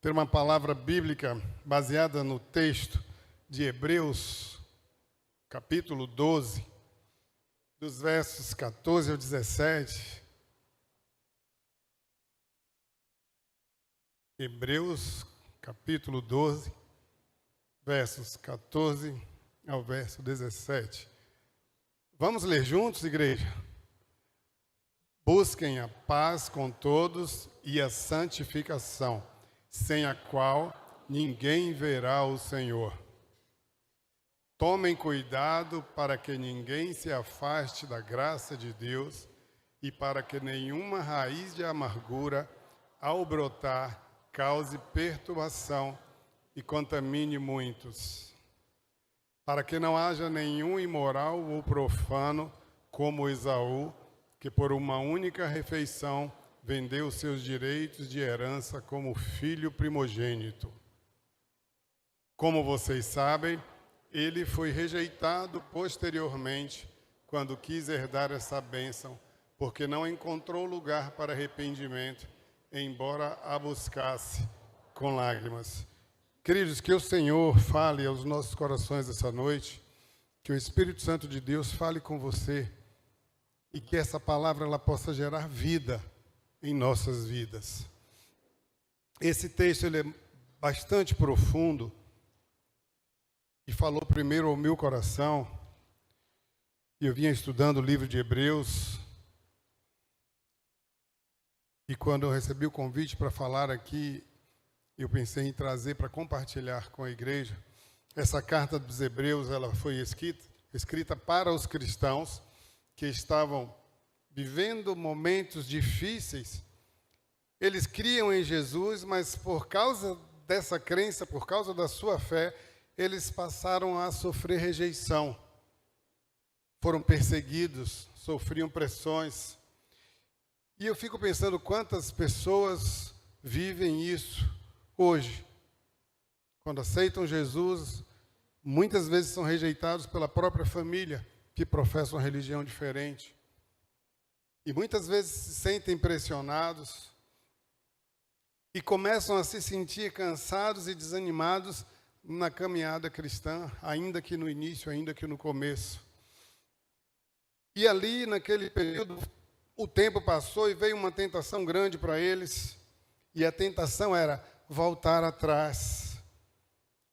ter uma palavra bíblica baseada no texto de Hebreus, capítulo 12, dos versos 14 ao 17. Hebreus, capítulo 12, versos 14 ao verso 17. Vamos ler juntos, igreja? Busquem a paz com todos e a santificação, sem a qual ninguém verá o Senhor. Tomem cuidado para que ninguém se afaste da graça de Deus e para que nenhuma raiz de amargura, ao brotar, cause perturbação e contamine muitos. Para que não haja nenhum imoral ou profano como Esaú, que por uma única refeição vendeu seus direitos de herança como filho primogênito. Como vocês sabem, ele foi rejeitado posteriormente quando quis herdar essa bênção, porque não encontrou lugar para arrependimento, embora a buscasse com lágrimas. Queridos, que o Senhor fale aos nossos corações essa noite, que o Espírito Santo de Deus fale com você e que essa palavra ela possa gerar vida em nossas vidas. Esse texto ele é bastante profundo e falou primeiro ao meu coração. Eu vinha estudando o livro de Hebreus e quando eu recebi o convite para falar aqui, eu pensei em trazer para compartilhar com a igreja. Essa carta dos Hebreus ela foi escrita para os cristãos que estavam vivendo momentos difíceis. Eles criam em Jesus, mas por causa dessa crença, por causa da sua fé, eles passaram a sofrer rejeição. Foram perseguidos, sofriam pressões. E eu fico pensando quantas pessoas vivem isso hoje. Quando aceitam Jesus, muitas vezes são rejeitados pela própria família, que professa uma religião diferente. E muitas vezes se sentem pressionados e começam a se sentir cansados e desanimados na caminhada cristã, ainda que no início, ainda que no começo. E ali, naquele período, o tempo passou e veio uma tentação grande para eles. E a tentação era voltar atrás,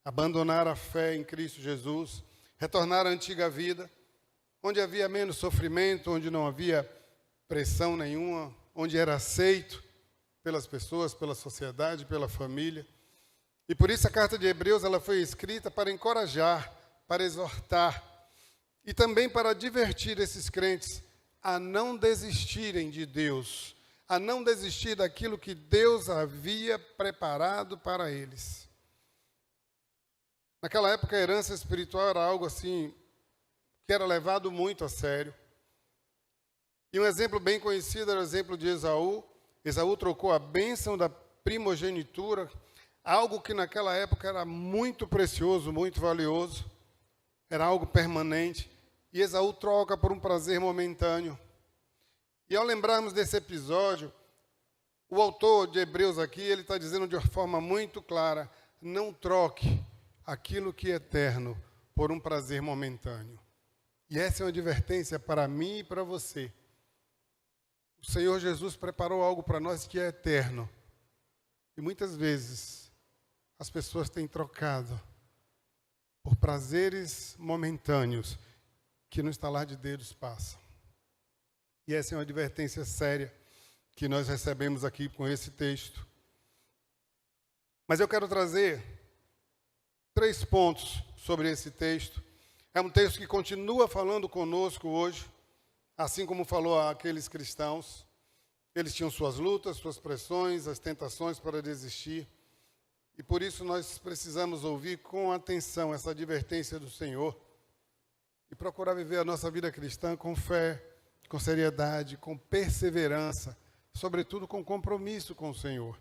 abandonar a fé em Cristo Jesus, retornar à antiga vida, onde havia menos sofrimento, onde não havia pressão nenhuma, onde era aceito pelas pessoas, pela sociedade, pela família. E por isso a carta de Hebreus ela foi escrita para encorajar, para exortar e também para advertir esses crentes a não desistirem de Deus, a não desistir daquilo que Deus havia preparado para eles. Naquela época a herança espiritual era algo assim que era levado muito a sério. E um exemplo bem conhecido era o exemplo de Esaú. Esaú trocou a bênção da primogenitura, algo que naquela época era muito precioso, muito valioso, era algo permanente, e Esaú troca por um prazer momentâneo. E ao lembrarmos desse episódio, o autor de Hebreus aqui, ele está dizendo de uma forma muito clara, não troque aquilo que é eterno por um prazer momentâneo. E essa é uma advertência para mim e para você. O Senhor Jesus preparou algo para nós que é eterno. E muitas vezes as pessoas têm trocado por prazeres momentâneos que no estalar de dedos passam. E essa é uma advertência séria que nós recebemos aqui com esse texto. Mas eu quero trazer 3 pontos sobre esse texto. É um texto que continua falando conosco hoje, assim como falou àqueles cristãos. Eles tinham suas lutas, suas pressões, as tentações para desistir. E por isso nós precisamos ouvir com atenção essa advertência do Senhor e procurar viver a nossa vida cristã com fé, com seriedade, com perseverança, sobretudo com compromisso com o Senhor.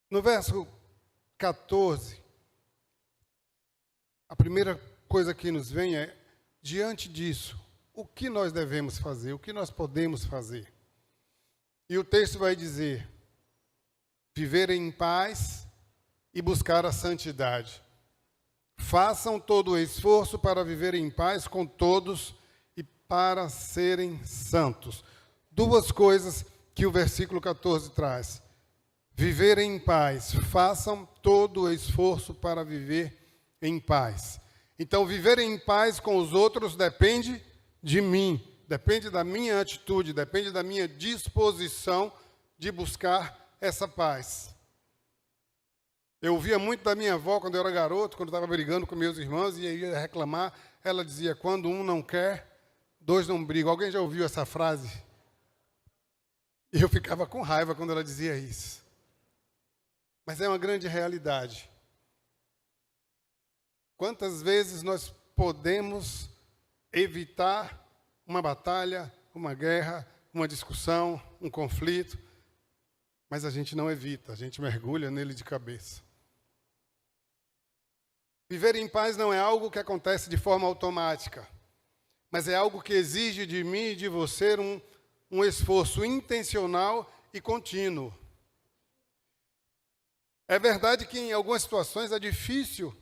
No verso 14, a primeira coisa que nos vem é, diante disso, o que nós devemos fazer, o que nós podemos fazer? E o texto vai dizer: viver em paz e buscar a santidade. Façam todo o esforço para viver em paz com todos e para serem santos. Duas coisas que o versículo 14 traz. Viver em paz. Façam todo o esforço para viver em paz. Então, viver em paz com os outros depende de mim. Depende da minha atitude, depende da minha disposição de buscar essa paz. Eu ouvia muito da minha avó quando eu era garoto, quando eu estava brigando com meus irmãos e ia reclamar. Ela dizia: quando um não quer, dois não brigam. Alguém já ouviu essa frase? E eu ficava com raiva quando ela dizia isso. Mas é uma grande realidade. Quantas vezes nós podemos evitar uma batalha, uma guerra, uma discussão, um conflito, mas a gente não evita, a gente mergulha nele de cabeça. Viver em paz não é algo que acontece de forma automática, mas é algo que exige de mim e de você um esforço intencional e contínuo. É verdade que em algumas situações é difícil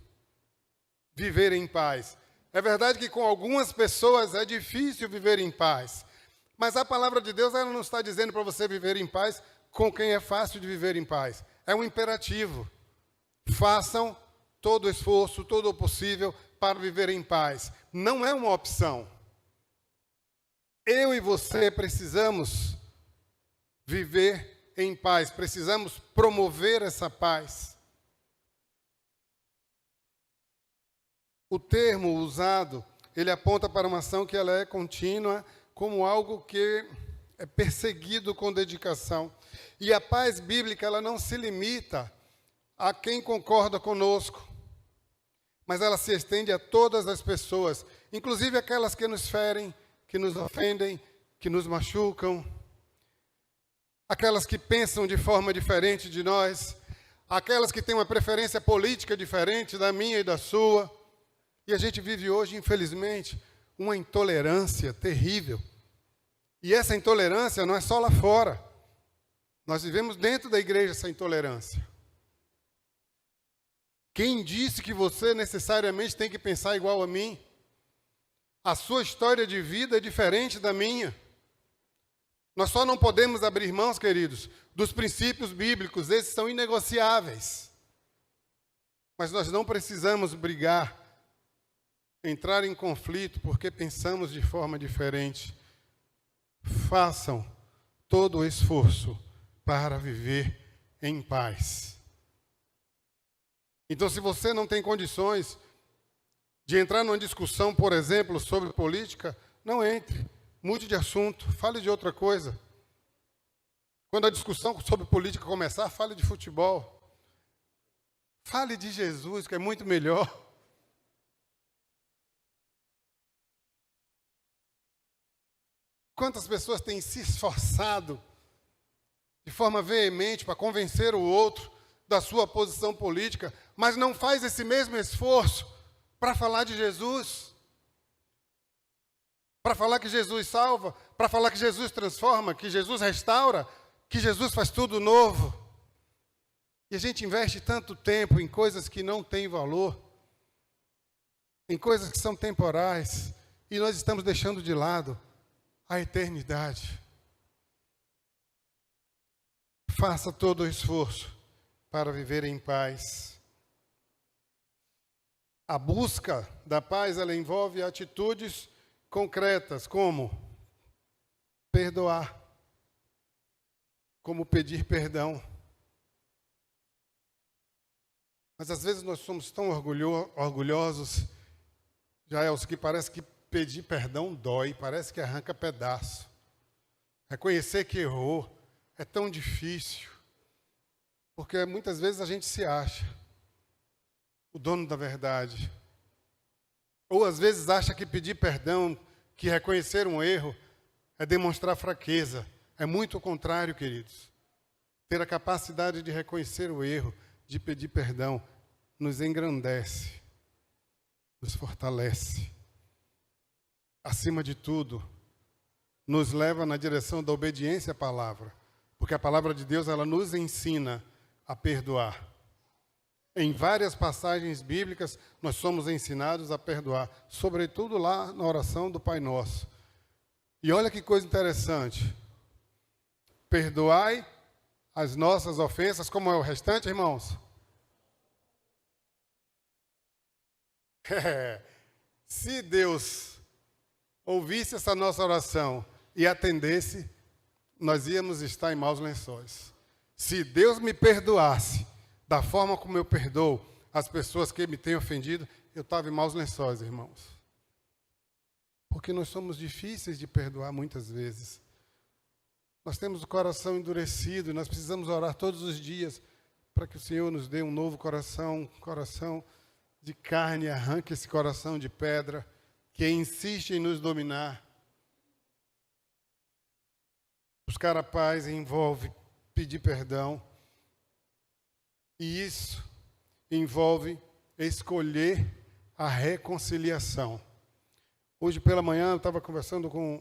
viver em paz. É verdade que com algumas pessoas é difícil viver em paz. Mas a palavra de Deus, ela não está dizendo para você viver em paz com quem é fácil de viver em paz. É um imperativo. Façam todo o esforço, todo o possível para viver em paz. Não é uma opção. Eu e você precisamos viver em paz. Precisamos promover essa paz. O termo usado, ele aponta para uma ação que ela é contínua, como algo que é perseguido com dedicação. E a paz bíblica, ela não se limita a quem concorda conosco, mas ela se estende a todas as pessoas, inclusive aquelas que nos ferem, que nos ofendem, que nos machucam, aquelas que pensam de forma diferente de nós, aquelas que têm uma preferência política diferente da minha e da sua. E a gente vive hoje, infelizmente, uma intolerância terrível. E essa intolerância não é só lá fora. Nós vivemos dentro da igreja essa intolerância. Quem disse que você necessariamente tem que pensar igual a mim? A sua história de vida é diferente da minha. Nós só não podemos abrir mãos, queridos, dos princípios bíblicos. Esses são inegociáveis. Mas nós não precisamos brigar, entrar em conflito porque pensamos de forma diferente. Façam todo o esforço para viver em paz. Então, se você não tem condições de entrar numa discussão, por exemplo, sobre política, não entre. Mude de assunto, fale de outra coisa. Quando a discussão sobre política começar, fale de futebol. Fale de Jesus, que é muito melhor. Quantas pessoas têm se esforçado de forma veemente para convencer o outro da sua posição política, mas não faz esse mesmo esforço para falar de Jesus, para falar que Jesus salva, para falar que Jesus transforma, que Jesus restaura, que Jesus faz tudo novo. E a gente investe tanto tempo em coisas que não têm valor, em coisas que são temporais, e nós estamos deixando de lado a eternidade. Faça todo o esforço para viver em paz. A busca da paz, ela envolve atitudes concretas, como perdoar, como pedir perdão. Mas às vezes nós somos tão orgulhosos, Jaelson, que parece que pedir perdão dói, parece que arranca pedaço. Reconhecer que errou é tão difícil, porque muitas vezes a gente se acha o dono da verdade. Ou às vezes acha que pedir perdão, que reconhecer um erro, é demonstrar fraqueza. É muito o contrário, queridos. Ter a capacidade de reconhecer o erro, de pedir perdão, nos engrandece, nos fortalece. Acima de tudo, nos leva na direção da obediência à palavra. Porque a palavra de Deus, ela nos ensina a perdoar. Em várias passagens bíblicas, nós somos ensinados a perdoar, sobretudo lá na oração do Pai Nosso. E olha que coisa interessante. Perdoai as nossas ofensas, como é o restante, irmãos? Se Deus ouvisse essa nossa oração e atendesse, nós íamos estar em maus lençóis. Se Deus me perdoasse da forma como eu perdoo as pessoas que me têm ofendido, eu estava em maus lençóis, irmãos. Porque nós somos difíceis de perdoar muitas vezes. Nós temos o coração endurecido e nós precisamos orar todos os dias para que o Senhor nos dê um novo coração, um coração de carne, arranque esse coração de pedra que insiste em nos dominar. Buscar a paz envolve pedir perdão. E isso envolve escolher a reconciliação. Hoje pela manhã eu estava conversando com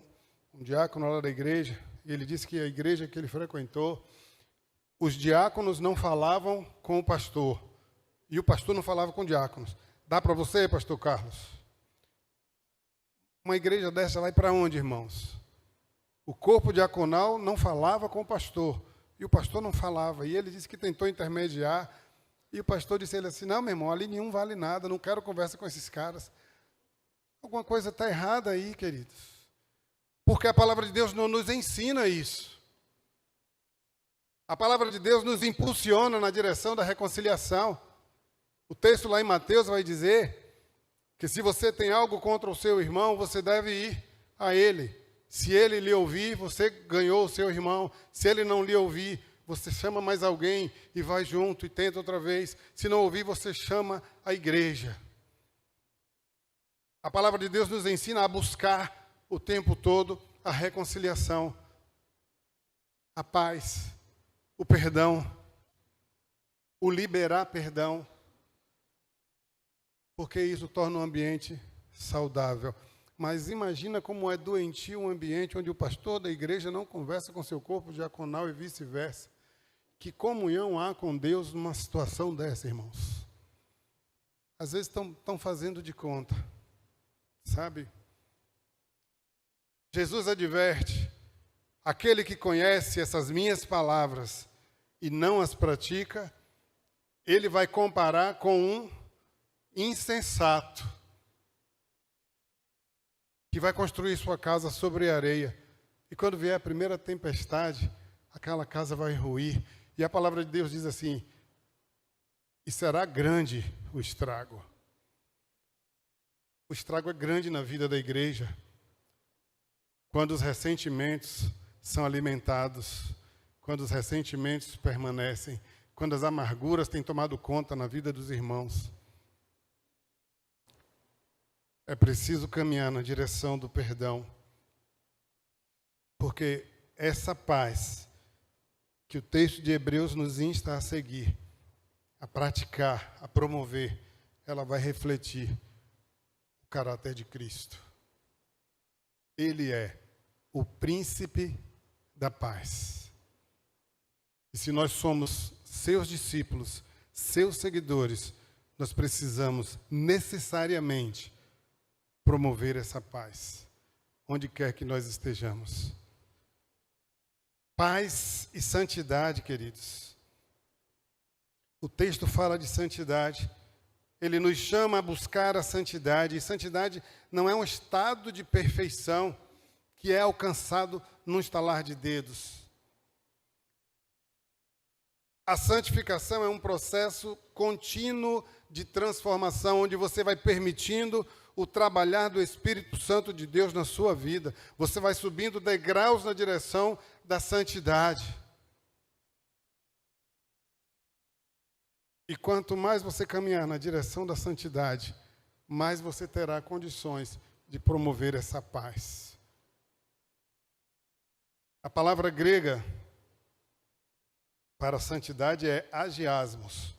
um diácono lá da igreja, e ele disse que a igreja que ele frequentou, os diáconos não falavam com o pastor, e o pastor não falava com diáconos. Dá para você, pastor Carlos? Uma igreja dessa vai para onde, irmãos? O corpo diaconal não falava com o pastor, e o pastor não falava, e ele disse que tentou intermediar, e o pastor disse a ele assim, não, meu irmão, ali nenhum vale nada, não quero conversa com esses caras. Alguma coisa está errada aí, queridos. Porque a palavra de Deus não nos ensina isso. A palavra de Deus nos impulsiona na direção da reconciliação. O texto lá em Mateus vai dizer que se você tem algo contra o seu irmão, você deve ir a ele. Se ele lhe ouvir, você ganhou o seu irmão. Se ele não lhe ouvir, você chama mais alguém e vai junto e tenta outra vez. Se não ouvir, você chama a igreja. A palavra de Deus nos ensina a buscar o tempo todo a reconciliação, a paz, o perdão, o liberar perdão, porque isso torna um ambiente saudável. Mas imagina como é doentio um ambiente onde o pastor da igreja não conversa com seu corpo diaconal e vice-versa. Que comunhão há com Deus numa situação dessa, irmãos? Às vezes estão fazendo de conta, sabe? Jesus adverte, aquele que conhece essas minhas palavras e não as pratica, ele vai comparar com um insensato, que vai construir sua casa sobre areia. E quando vier a primeira tempestade, aquela casa vai ruir. E a palavra de Deus diz assim, e será grande o estrago. O estrago é grande na vida da igreja, quando os ressentimentos são alimentados, quando os ressentimentos permanecem, quando as amarguras têm tomado conta na vida dos irmãos. É preciso caminhar na direção do perdão, porque essa paz que o texto de Hebreus nos insta a seguir, a praticar, a promover, ela vai refletir o caráter de Cristo. Ele é o príncipe da paz. E se nós somos seus discípulos, seus seguidores, nós precisamos necessariamente promover essa paz, onde quer que nós estejamos. Paz e santidade, queridos. O texto fala de santidade. Ele nos chama a buscar a santidade. E santidade não é um estado de perfeição que é alcançado num estalar de dedos. A santificação é um processo contínuo de transformação, onde você vai permitindo o trabalhar do Espírito Santo de Deus na sua vida. Você vai subindo degraus na direção da santidade. E quanto mais você caminhar na direção da santidade, mais você terá condições de promover essa paz. A palavra grega para a santidade é agiasmos.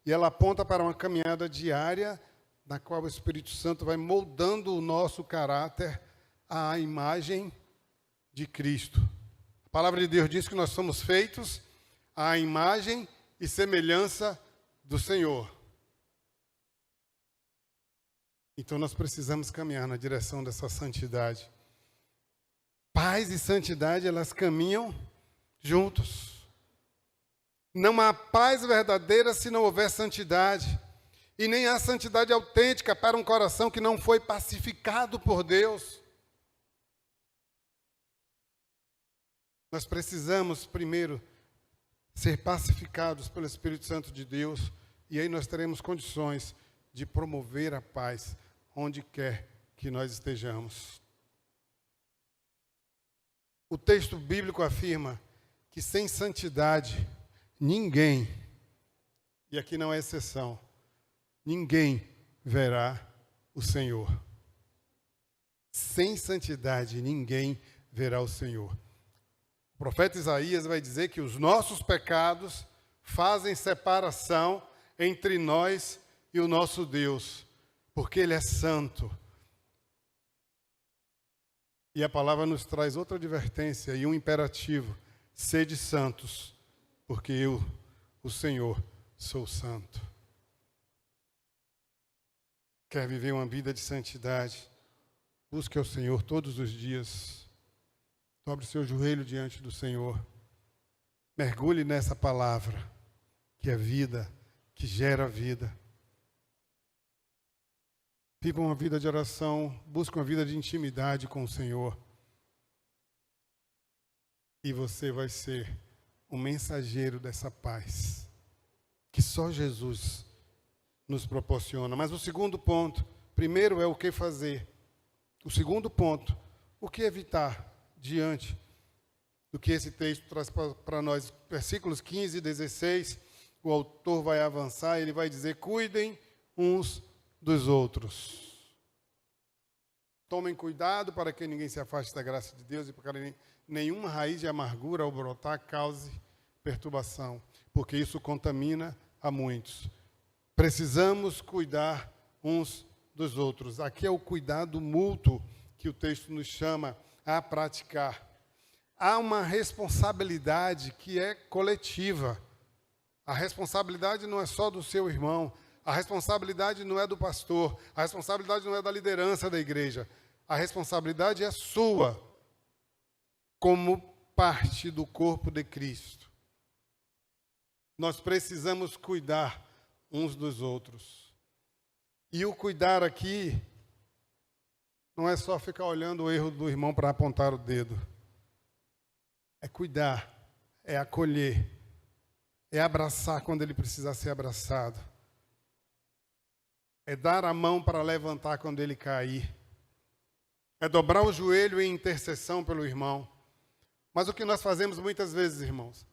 E ela aponta para uma caminhada diária na qual o Espírito Santo vai moldando o nosso caráter à imagem de Cristo. A palavra de Deus diz que nós somos feitos à imagem e semelhança do Senhor. Então nós precisamos caminhar na direção dessa santidade. Paz e santidade, elas caminham juntos. Não há paz verdadeira se não houver santidade. E nem há santidade autêntica para um coração que não foi pacificado por Deus. Nós precisamos, primeiro, ser pacificados pelo Espírito Santo de Deus. E aí nós teremos condições de promover a paz onde quer que nós estejamos. O texto bíblico afirma que sem santidade, ninguém, e aqui não é exceção, ninguém verá o Senhor. Sem santidade, ninguém verá o Senhor. O profeta Isaías vai dizer que os nossos pecados fazem separação entre nós e o nosso Deus, porque Ele é santo. E a palavra nos traz outra advertência e um imperativo: sede santos, porque eu, o Senhor, sou santo. Quer viver uma vida de santidade? Busque ao Senhor todos os dias. Dobre seu joelho diante do Senhor. Mergulhe nessa palavra, que é vida, que gera vida. Viva uma vida de oração, busque uma vida de intimidade com o Senhor. E você vai ser um mensageiro dessa paz, que só Jesus nos proporciona. Mas o segundo ponto, primeiro é o que fazer. O segundo ponto, o que evitar diante do que esse texto traz para nós. Versículos 15 e 16, o autor vai avançar, ele vai dizer: cuidem uns dos outros. Tomem cuidado para que ninguém se afaste da graça de Deus e para que nenhuma raiz de amargura ao brotar cause perturbação, porque isso contamina a muitos. Precisamos cuidar uns dos outros. Aqui é o cuidado mútuo que o texto nos chama a praticar. Há uma responsabilidade que é coletiva. A responsabilidade não é só do seu irmão. A responsabilidade não é do pastor, a responsabilidade não é da liderança da igreja. A responsabilidade é sua, como parte do corpo de Cristo. Nós precisamos cuidar uns dos outros. E o cuidar aqui não é só ficar olhando o erro do irmão para apontar o dedo. É cuidar, é acolher, é abraçar quando ele precisar ser abraçado. É dar a mão para levantar quando ele cair. É dobrar o joelho em intercessão pelo irmão. Mas o que nós fazemos muitas vezes, irmãos,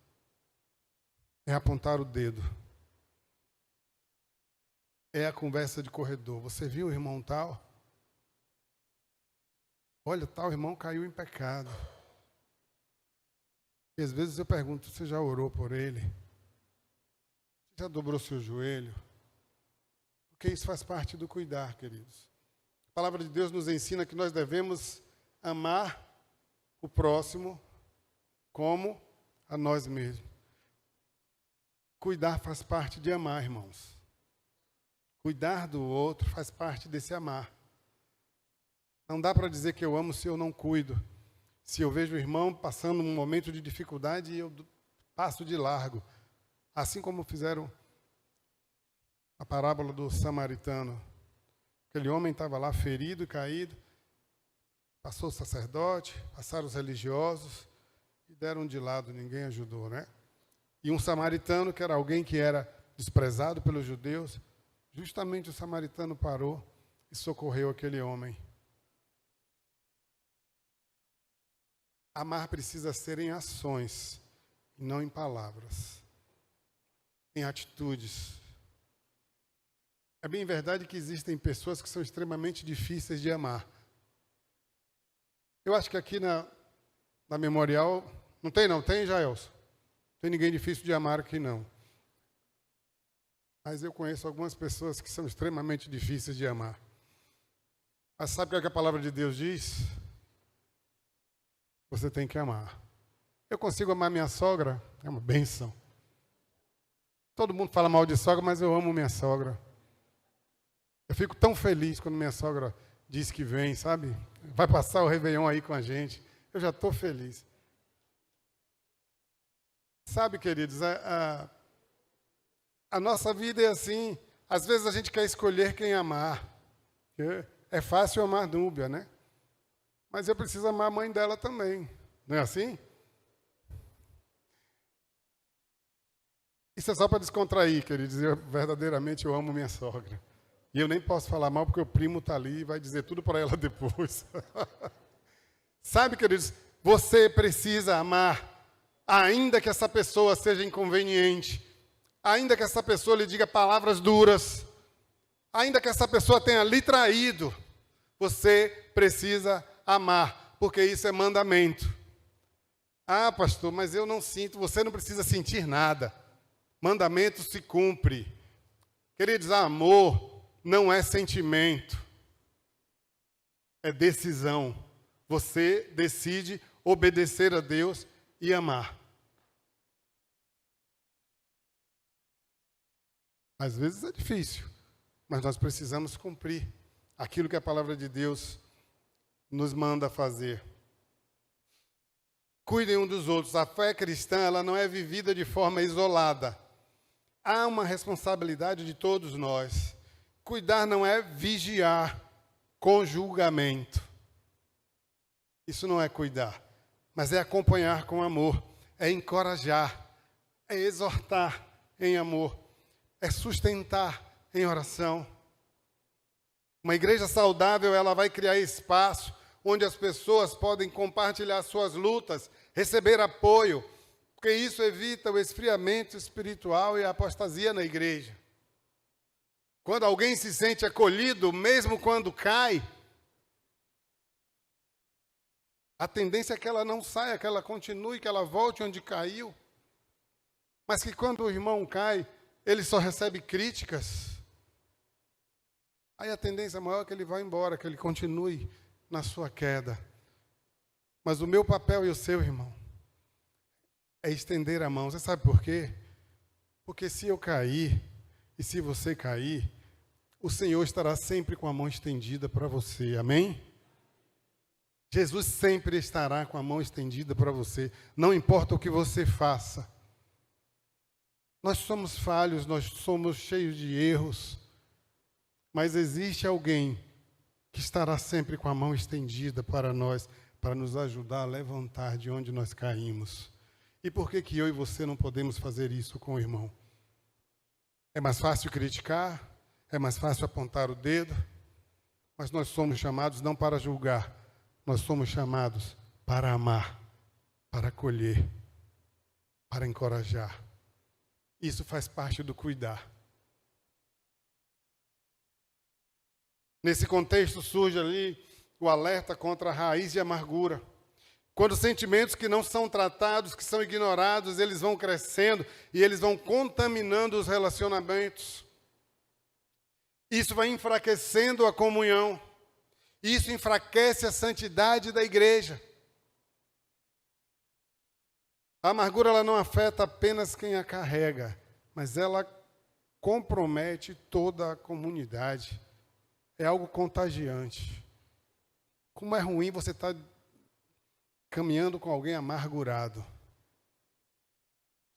é apontar o dedo. É a conversa de corredor. Você viu o irmão tal? Olha, tal irmão caiu em pecado. E às vezes eu pergunto: você já orou por ele? Você já dobrou seu joelho? Porque isso faz parte do cuidar, queridos. A palavra de Deus nos ensina que nós devemos amar o próximo como a nós mesmos. Cuidar faz parte de amar, irmãos. Cuidar do outro faz parte desse amar. Não dá para dizer que eu amo se eu não cuido. Se eu vejo o irmão passando um momento de dificuldade, eu passo de largo. Assim como fizeram a parábola do samaritano. Aquele homem estava lá ferido e caído. Passou o sacerdote, passaram os religiosos e deram de lado, ninguém ajudou, né? E um samaritano, que era alguém que era desprezado pelos judeus, justamente o samaritano parou e socorreu aquele homem. Amar precisa ser em ações, e não em palavras, em atitudes. É bem verdade que existem pessoas que são extremamente difíceis de amar. Eu acho que aqui na Memorial, não tem, Jaelson? Não tem ninguém difícil de amar aqui, não. Mas eu conheço algumas pessoas que são extremamente difíceis de amar. Mas sabe o que a palavra de Deus diz? Você tem que amar. Eu consigo amar minha sogra, é uma bênção. Todo mundo fala mal de sogra, mas eu amo minha sogra. Eu fico tão feliz quando minha sogra diz que vem, sabe? Vai passar o Réveillon aí com a gente. Eu já estou feliz. Sabe, queridos, a nossa vida é assim. Às vezes a gente quer escolher quem amar. É fácil amar Núbia, né? Mas eu preciso amar a mãe dela também. Não é assim? Isso é só para descontrair, queridos. Verdadeiramente eu amo minha sogra. E eu nem posso falar mal porque o primo está ali e vai dizer tudo para ela depois. Sabe, queridos, você precisa amar, ainda que essa pessoa seja inconveniente, ainda que essa pessoa lhe diga palavras duras, ainda que essa pessoa tenha lhe traído, você precisa amar, porque isso é mandamento. Ah, pastor, mas eu não sinto, você não precisa sentir nada. Mandamento se cumpre. Queridos, amor não é sentimento, é decisão. Você decide obedecer a Deus e amar. Às vezes é difícil, mas nós precisamos cumprir aquilo que a palavra de Deus nos manda fazer. Cuidem um dos outros. A fé cristã, ela não é vivida de forma isolada. Há uma responsabilidade de todos nós. Cuidar não é vigiar com julgamento. Isso não é cuidar, mas é acompanhar com amor, é encorajar, é exortar em amor, é sustentar em oração. Uma igreja saudável, ela vai criar espaço onde as pessoas podem compartilhar suas lutas, receber apoio, porque isso evita o esfriamento espiritual e a apostasia na igreja. Quando alguém se sente acolhido, mesmo quando cai, a tendência é que ela não saia, que ela continue, que ela volte onde caiu. Mas que quando o irmão cai, ele só recebe críticas. Aí a tendência maior é que ele vá embora, que ele continue na sua queda. Mas o meu papel e o seu, irmão, é estender a mão. Você sabe por quê? Porque se eu cair, e se você cair, o Senhor estará sempre com a mão estendida para você. Amém? Jesus sempre estará com a mão estendida para você. Não importa o que você faça. Nós somos falhos, nós somos cheios de erros. Mas existe alguém que estará sempre com a mão estendida para nós, para nos ajudar a levantar de onde nós caímos. E por que eu e você não podemos fazer isso com o irmão? É mais fácil criticar, é mais fácil apontar o dedo, mas nós somos chamados não para julgar, nós somos chamados para amar, para acolher, para encorajar. Isso faz parte do cuidar. Nesse contexto surge ali o alerta contra a raiz de amargura. Quando sentimentos que não são tratados, que são ignorados, eles vão crescendo e eles vão contaminando os relacionamentos. Isso vai enfraquecendo a comunhão. Isso enfraquece a santidade da igreja. A amargura ela não afeta apenas quem a carrega, mas ela compromete toda a comunidade. É algo contagiante. Como é ruim você estar caminhando com alguém amargurado.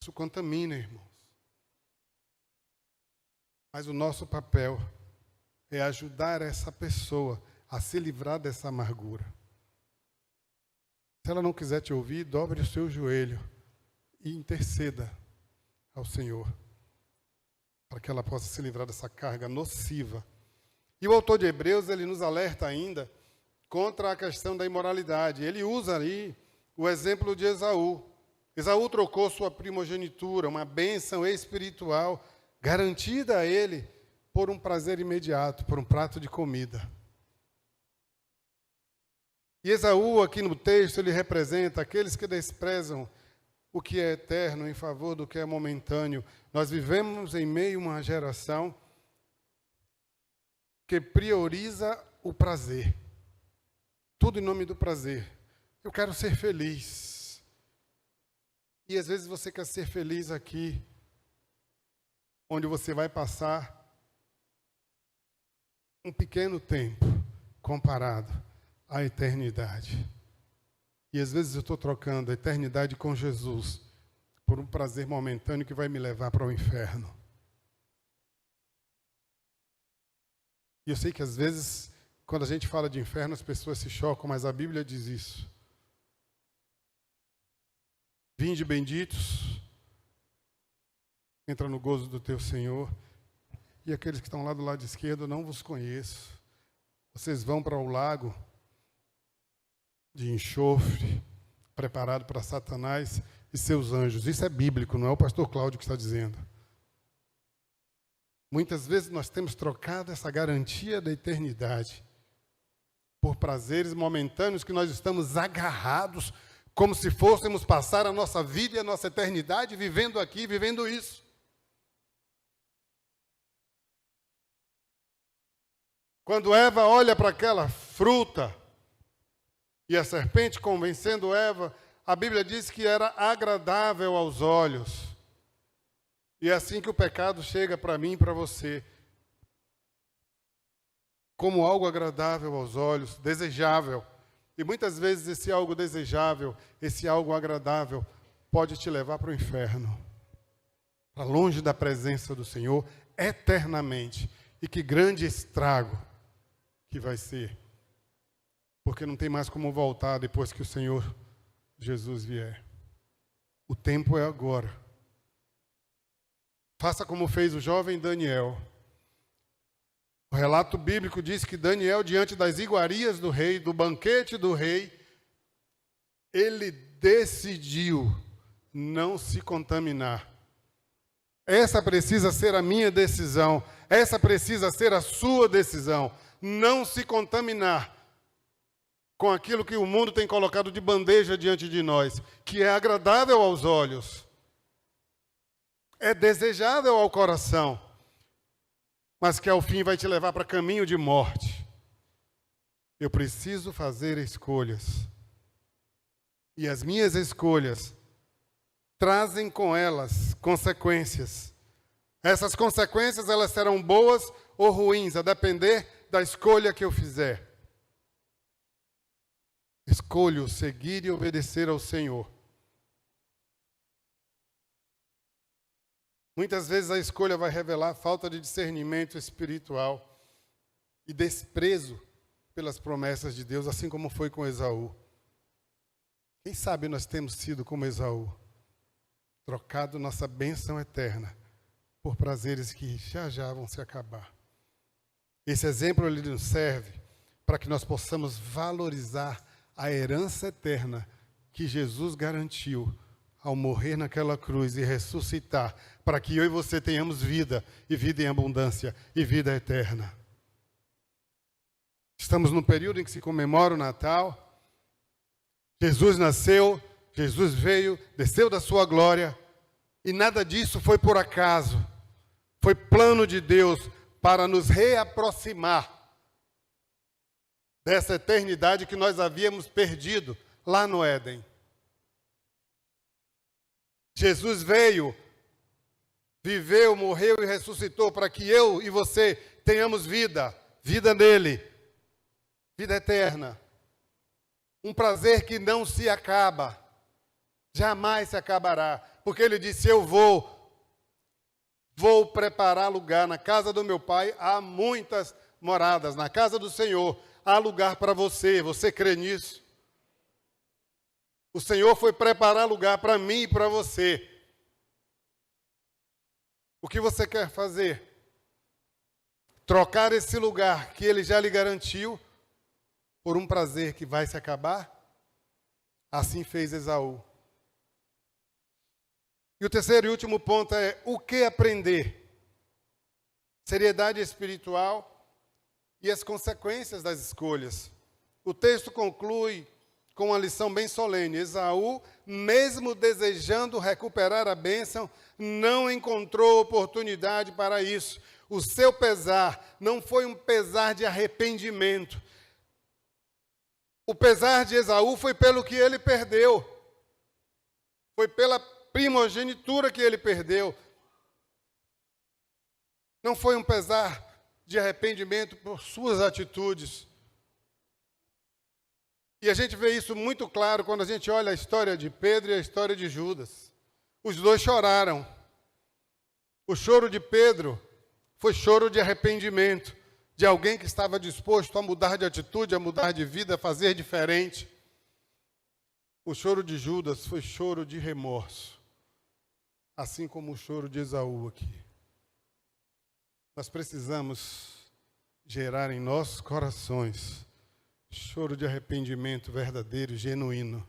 Isso contamina, irmãos. Mas o nosso papel é ajudar essa pessoa a se livrar dessa amargura. Se ela não quiser te ouvir, dobre o seu joelho e interceda ao Senhor, para que ela possa se livrar dessa carga nociva. E o autor de Hebreus, ele nos alerta ainda contra a questão da imoralidade. Ele usa ali o exemplo de Esaú. Esaú trocou sua primogenitura, uma bênção espiritual, garantida a ele, por um prazer imediato, por um prato de comida. E Esaú, aqui no texto, ele representa aqueles que desprezam o que é eterno em favor do que é momentâneo. Nós vivemos em meio a uma geração que prioriza o prazer. Tudo em nome do prazer. Eu quero ser feliz. E às vezes você quer ser feliz aqui, onde você vai passar um pequeno tempo comparado à eternidade. E às vezes eu estou trocando a eternidade com Jesus por um prazer momentâneo que vai me levar para o inferno. E eu sei que às vezes, quando a gente fala de inferno, as pessoas se chocam, mas a Bíblia diz isso. Vinde benditos, entra no gozo do teu Senhor. E aqueles que estão lá do lado esquerdo, eu não vos conheço. Vocês vão para o lago de enxofre, preparado para Satanás e seus anjos. Isso é bíblico, não é o pastor Cláudio que está dizendo. Muitas vezes nós temos trocado essa garantia da eternidade por prazeres momentâneos que nós estamos agarrados, como se fôssemos passar a nossa vida e a nossa eternidade vivendo aqui, vivendo isso. Quando Eva olha para aquela fruta, e a serpente convencendo Eva, a Bíblia diz que era agradável aos olhos. E é assim que o pecado chega para mim e para você. Como algo agradável aos olhos, desejável. E muitas vezes esse algo desejável, esse algo agradável, pode te levar para o inferno. Para longe da presença do Senhor, eternamente. E que grande estrago que vai ser. Porque não tem mais como voltar depois que o Senhor Jesus vier. O tempo é agora. Faça como fez o jovem Daniel. O relato bíblico diz que Daniel, diante das iguarias do rei, do banquete do rei, ele decidiu não se contaminar. Essa precisa ser a minha decisão. Essa precisa ser a sua decisão. Não se contaminar com aquilo que o mundo tem colocado de bandeja diante de nós, que é agradável aos olhos, é desejável ao coração, mas que ao fim vai te levar para caminho de morte. Eu preciso fazer escolhas. E as minhas escolhas trazem com elas consequências. Essas consequências, elas serão boas ou ruins, a depender da escolha que eu fizer. Escolho seguir e obedecer ao Senhor. Muitas vezes a escolha vai revelar falta de discernimento espiritual e desprezo pelas promessas de Deus, assim como foi com Esaú. Quem sabe nós temos sido como Esaú, trocado nossa bênção eterna por prazeres que já já vão se acabar. Esse exemplo ele nos serve para que nós possamos valorizar a herança eterna que Jesus garantiu ao morrer naquela cruz e ressuscitar, para que eu e você tenhamos vida, e vida em abundância, e vida eterna. Estamos no período em que se comemora o Natal. Jesus nasceu, Jesus veio, desceu da sua glória, e nada disso foi por acaso. Foi plano de Deus para nos reaproximar dessa eternidade que nós havíamos perdido lá no Éden. Jesus veio, viveu, morreu e ressuscitou para que eu e você tenhamos vida, vida nele, vida eterna. Um prazer que não se acaba, jamais se acabará, porque ele disse, eu vou preparar lugar na casa do meu Pai, há muitas moradas, na casa do Senhor há lugar para você, você crê nisso? O Senhor foi preparar lugar para mim e para você. O que você quer fazer? Trocar esse lugar que Ele já lhe garantiu por um prazer que vai se acabar? Assim fez Esaú. E o terceiro e último ponto é o que aprender? Seriedade espiritual e as consequências das escolhas. O texto conclui com uma lição bem solene. Esaú, mesmo desejando recuperar a bênção, não encontrou oportunidade para isso. O seu pesar não foi um pesar de arrependimento. O pesar de Esaú foi pelo que ele perdeu. Foi pela primogenitura que ele perdeu. Não foi um pesar de arrependimento por suas atitudes. E a gente vê isso muito claro quando a gente olha a história de Pedro e a história de Judas. Os dois choraram. O choro de Pedro foi choro de arrependimento, de alguém que estava disposto a mudar de atitude, a mudar de vida, a fazer diferente. O choro de Judas foi choro de remorso, assim como o choro de Esaú aqui. Nós precisamos gerar em nossos corações choro de arrependimento verdadeiro e genuíno,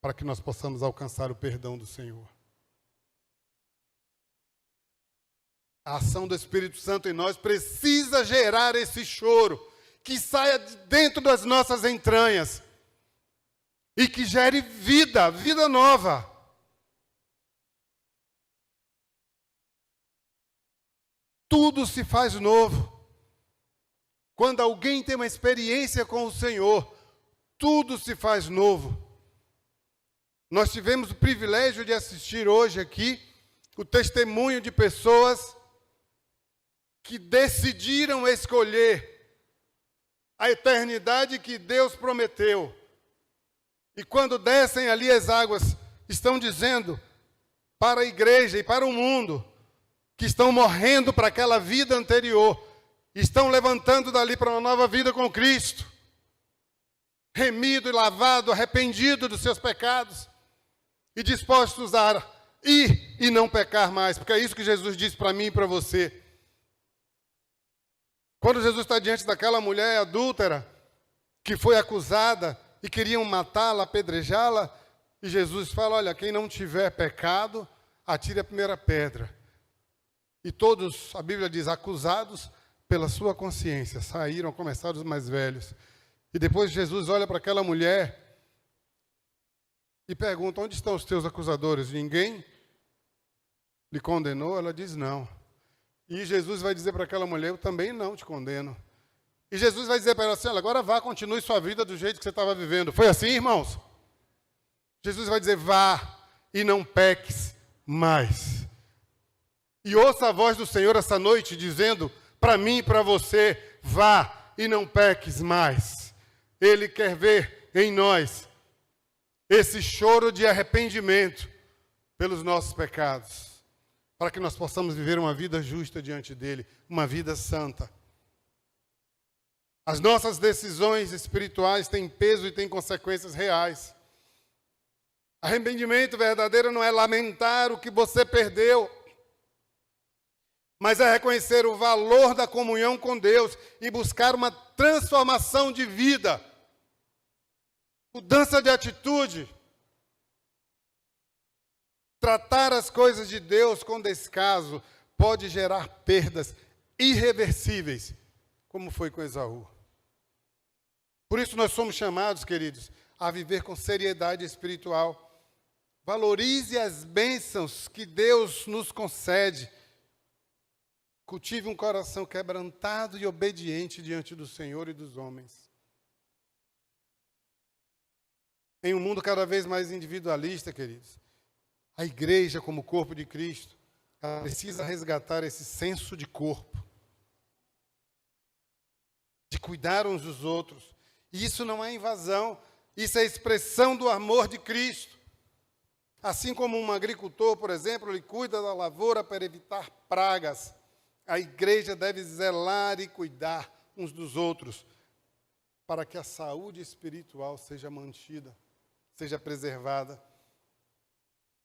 para que nós possamos alcançar o perdão do Senhor. A ação do Espírito Santo em nós precisa gerar esse choro, que saia de dentro das nossas entranhas e que gere vida, vida nova. Tudo se faz novo. Quando alguém tem uma experiência com o Senhor, tudo se faz novo. Nós tivemos o privilégio de assistir hoje aqui o testemunho de pessoas que decidiram escolher a eternidade que Deus prometeu. E quando descem ali as águas, estão dizendo para a igreja e para o mundo que estão morrendo para aquela vida anterior, estão levantando dali para uma nova vida com Cristo, remido e lavado, arrependido dos seus pecados e dispostos a ir e não pecar mais, porque é isso que Jesus disse para mim e para você. Quando Jesus está diante daquela mulher adúltera, que foi acusada e queriam matá-la, apedrejá-la, e Jesus fala, olha, quem não tiver pecado, atire a primeira pedra. E todos, a Bíblia diz, acusados pela sua consciência, saíram, começaram os mais velhos. E depois Jesus olha para aquela mulher e pergunta, onde estão os teus acusadores? Ninguém lhe condenou? Ela diz, não. E Jesus vai dizer para aquela mulher, eu também não te condeno. E Jesus vai dizer para ela assim, olha, agora vá, continue sua vida do jeito que você estava vivendo. Foi assim, irmãos? Jesus vai dizer, vá e não peques mais. E ouça a voz do Senhor essa noite dizendo para mim e para você, vá e não peques mais. Ele quer ver em nós esse choro de arrependimento pelos nossos pecados, para que nós possamos viver uma vida justa diante dele, uma vida santa. As nossas decisões espirituais têm peso e têm consequências reais. Arrependimento verdadeiro não é lamentar o que você perdeu, mas é reconhecer o valor da comunhão com Deus e buscar uma transformação de vida, mudança de atitude. Tratar as coisas de Deus com descaso pode gerar perdas irreversíveis, como foi com Esaú. Por isso nós somos chamados, queridos, a viver com seriedade espiritual. Valorize as bênçãos que Deus nos concede. Cultive um coração quebrantado e obediente diante do Senhor e dos homens. Em um mundo cada vez mais individualista, queridos, a igreja, como corpo de Cristo, ela precisa resgatar esse senso de corpo, de cuidar uns dos outros. E isso não é invasão, isso é expressão do amor de Cristo. Assim como um agricultor, por exemplo, ele cuida da lavoura para evitar pragas, a igreja deve zelar e cuidar uns dos outros, para que a saúde espiritual seja mantida, seja preservada.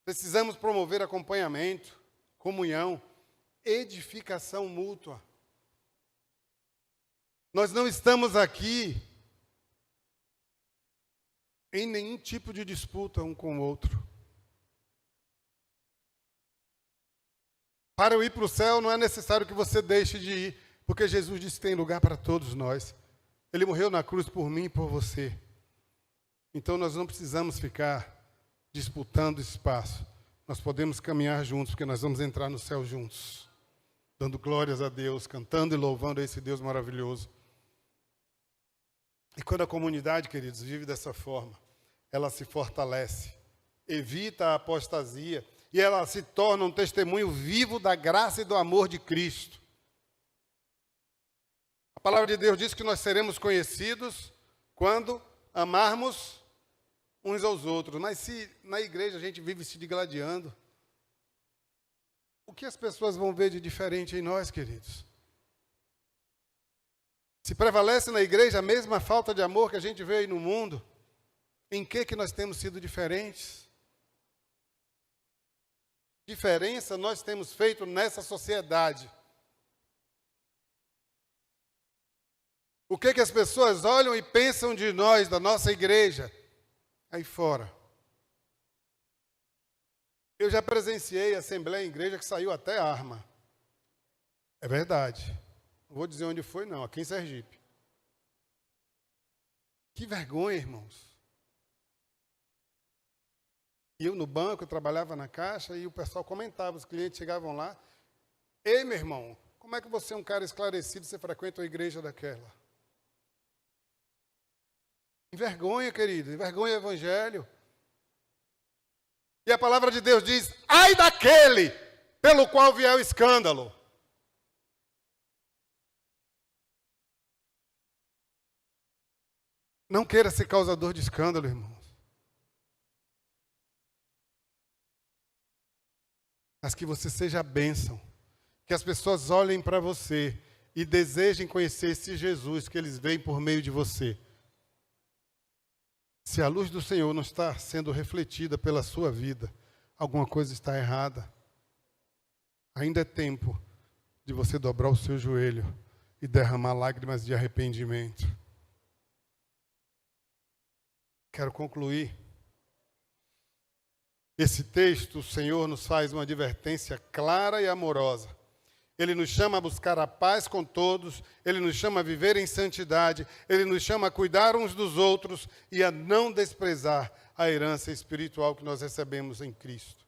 Precisamos promover acompanhamento, comunhão, edificação mútua. Nós não estamos aqui em nenhum tipo de disputa um com o outro. Para eu ir para o céu, não é necessário que você deixe de ir, porque Jesus disse que tem lugar para todos nós. Ele morreu na cruz por mim e por você. Então nós não precisamos ficar disputando espaço. Nós podemos caminhar juntos, porque nós vamos entrar no céu juntos, dando glórias a Deus, cantando e louvando a esse Deus maravilhoso. E quando a comunidade, queridos, vive dessa forma, ela se fortalece evita a apostasia e ela se torna um testemunho vivo da graça e do amor de Cristo. A palavra de Deus diz que nós seremos conhecidos quando amarmos uns aos outros. Mas se na igreja a gente vive se digladiando, o que as pessoas vão ver de diferente em nós, queridos? Se prevalece na igreja a mesma falta de amor que a gente vê aí no mundo, em que nós temos sido diferentes? Diferença nós temos feito nessa sociedade. O que as pessoas olham e pensam de nós, da nossa igreja, aí fora? Eu já presenciei assembleia em igreja que saiu até arma. É verdade. Não vou dizer onde foi, não, aqui em Sergipe. Que vergonha, irmãos. E eu no banco, eu trabalhava na caixa e o pessoal comentava, os clientes chegavam lá. Ei, meu irmão, como é que você é um cara esclarecido, você frequenta uma igreja daquela? Envergonha, querido, envergonha o evangelho. E a palavra de Deus diz, ai daquele pelo qual vier o escândalo. Não queira ser causador de escândalo, irmãos. Mas que você seja a bênção. Que as pessoas olhem para você e desejem conhecer esse Jesus que eles veem por meio de você. Se a luz do Senhor não está sendo refletida pela sua vida, alguma coisa está errada. Ainda é tempo de você dobrar o seu joelho e derramar lágrimas de arrependimento. Quero concluir. Esse texto, o Senhor nos faz uma advertência clara e amorosa. Ele nos chama a buscar a paz com todos, Ele nos chama a viver em santidade, Ele nos chama a cuidar uns dos outros e a não desprezar a herança espiritual que nós recebemos em Cristo.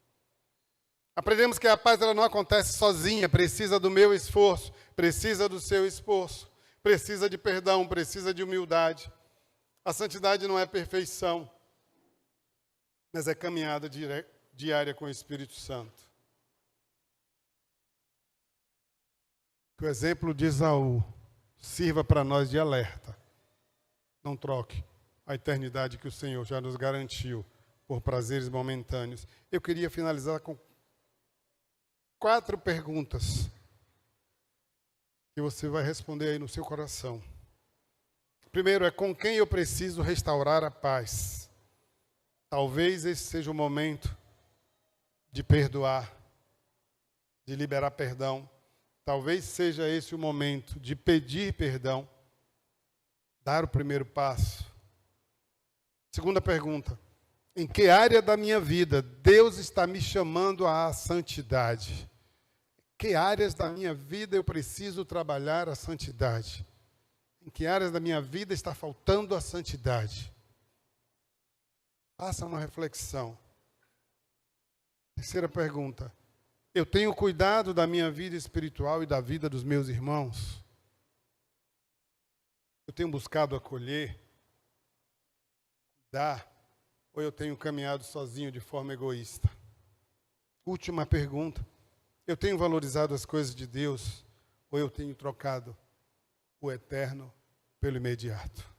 Aprendemos que a paz ela não acontece sozinha, precisa do meu esforço, precisa do seu esforço, precisa de perdão, precisa de humildade. A santidade não é perfeição, mas é caminhada diária com o Espírito Santo. Que o exemplo de Esaú sirva para nós de alerta. Não troque a eternidade que o Senhor já nos garantiu por prazeres momentâneos. Eu queria finalizar com 4 perguntas que você vai responder aí no seu coração. Primeiro é com quem eu preciso restaurar a paz. Talvez esse seja o momento de perdoar, de liberar perdão. Talvez seja esse o momento de pedir perdão, dar o primeiro passo. Segunda pergunta, em que área da minha vida Deus está me chamando à santidade? Que áreas da minha vida eu preciso trabalhar a santidade? Em que áreas da minha vida está faltando a santidade? Faça uma reflexão. Terceira pergunta. Eu tenho cuidado da minha vida espiritual e da vida dos meus irmãos? Eu tenho buscado acolher, cuidar, ou eu tenho caminhado sozinho de forma egoísta? Última pergunta. Eu tenho valorizado as coisas de Deus, ou eu tenho trocado o eterno pelo imediato?